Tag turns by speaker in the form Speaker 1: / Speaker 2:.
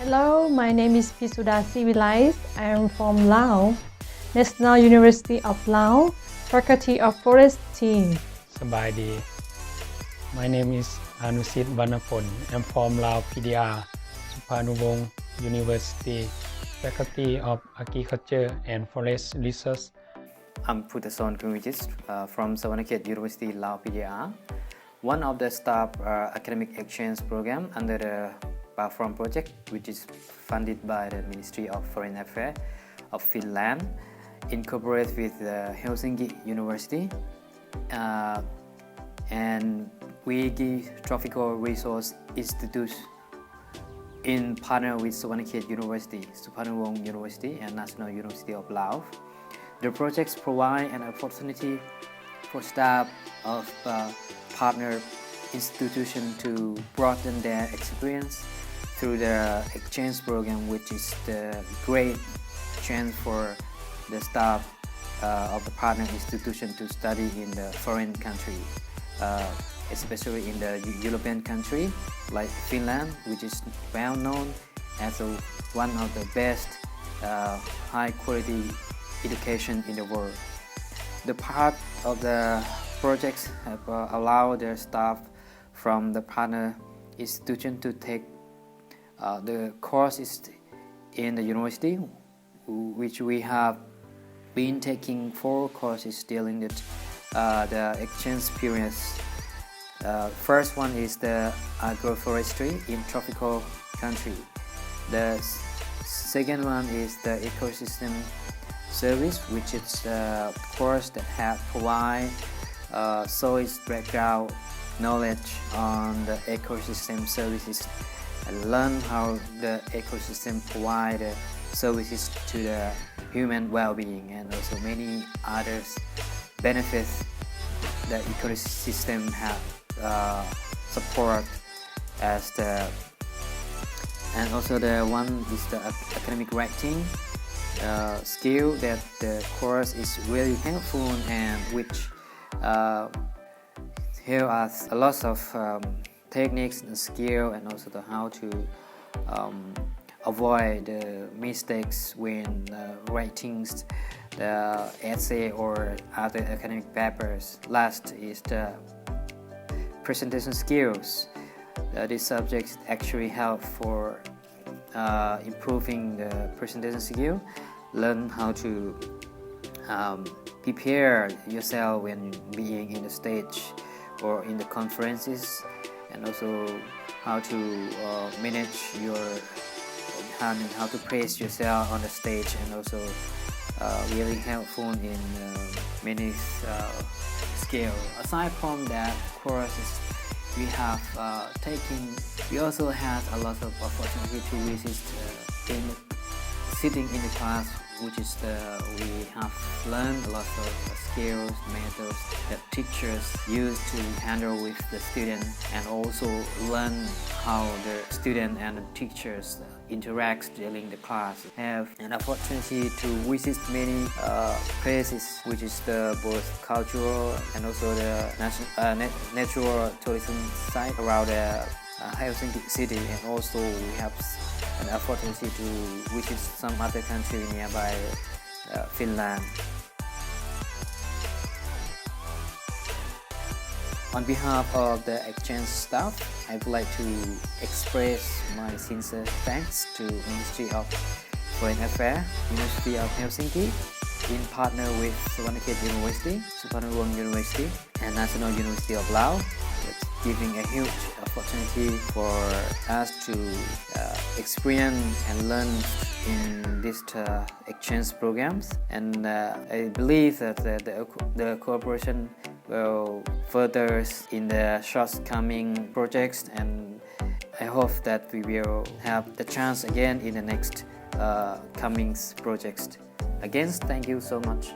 Speaker 1: Hello, my name is Phisouda Sivilay. I am from Laos, National University of Laos, Faculty of Forestry.
Speaker 2: สบายดี My name is Anousith Vannaphon. I'm from Laos PDR, Souphanouvong University, Faculty of Agriculture and Forest Research.
Speaker 3: I'm Phouthasone Khouangvichit from Savannakhet University, Laos PDR, one of the staff academic exchange program under the PARFORM Project, which is funded by the Ministry of Foreign Affairs of Finland, in cooperation with the Helsinki University, and we give Tropical Resource Institute in partner with Savannakhet University, Souphanouvong University, and National University of Laos. The projects provide an opportunity for staff of partner institutions to broaden their experience through the exchange program, which is the great chance for the staff of the partner institution to study in the foreign country, especially in the European country like Finland, which is well known as one of the best high quality education in the world. The part of the projects have allowed the staff from the partner institution to take the courses in the university, which we have been taking 4 courses during the exchange periods. First one is the agroforestry in tropical country. The second one is the ecosystem service, which is a course that have provide solid background knowledge on the ecosystem services and learn how the ecosystem provide services to the human well-being, and also many other benefits that ecosystem have support as the, and also the one is the academic writing skill that the course is really helpful, and which help us a lot of techniques and skill, and also the how to avoid the mistakes when writing the essay or other academic papers. Last is the presentation skills. These subjects actually help for improving the presentation skill. Learn how to prepare yourself when being in the stage or in the conferences, and also how to manage your hand and how to praise yourself on the stage, and also really helpful in many skills. Aside from that courses we have we also had a lot of opportunity to visit sitting in the class, which is we have learned a lot of skills, methods that teachers use to handle with the student, and also learn how the student and the teachers interact during the class. Have an opportunity to visit many places, which is both cultural and also the natural tourism site around the Helsinki city, and also we have an opportunity to visit some other country nearby Finland. On behalf of the exchange staff, I would like to express my sincere thanks to Ministry of Foreign Affairs, University of Helsinki, in partner with Savannakhet University, Souphanouvong University, and National University of Laos. It's giving a huge opportunity for us to experience and learn in these exchange programs, and I believe that the cooperation will further in the shortcoming projects, and I hope that we will have the chance again in the next coming projects. Again, thank you so much.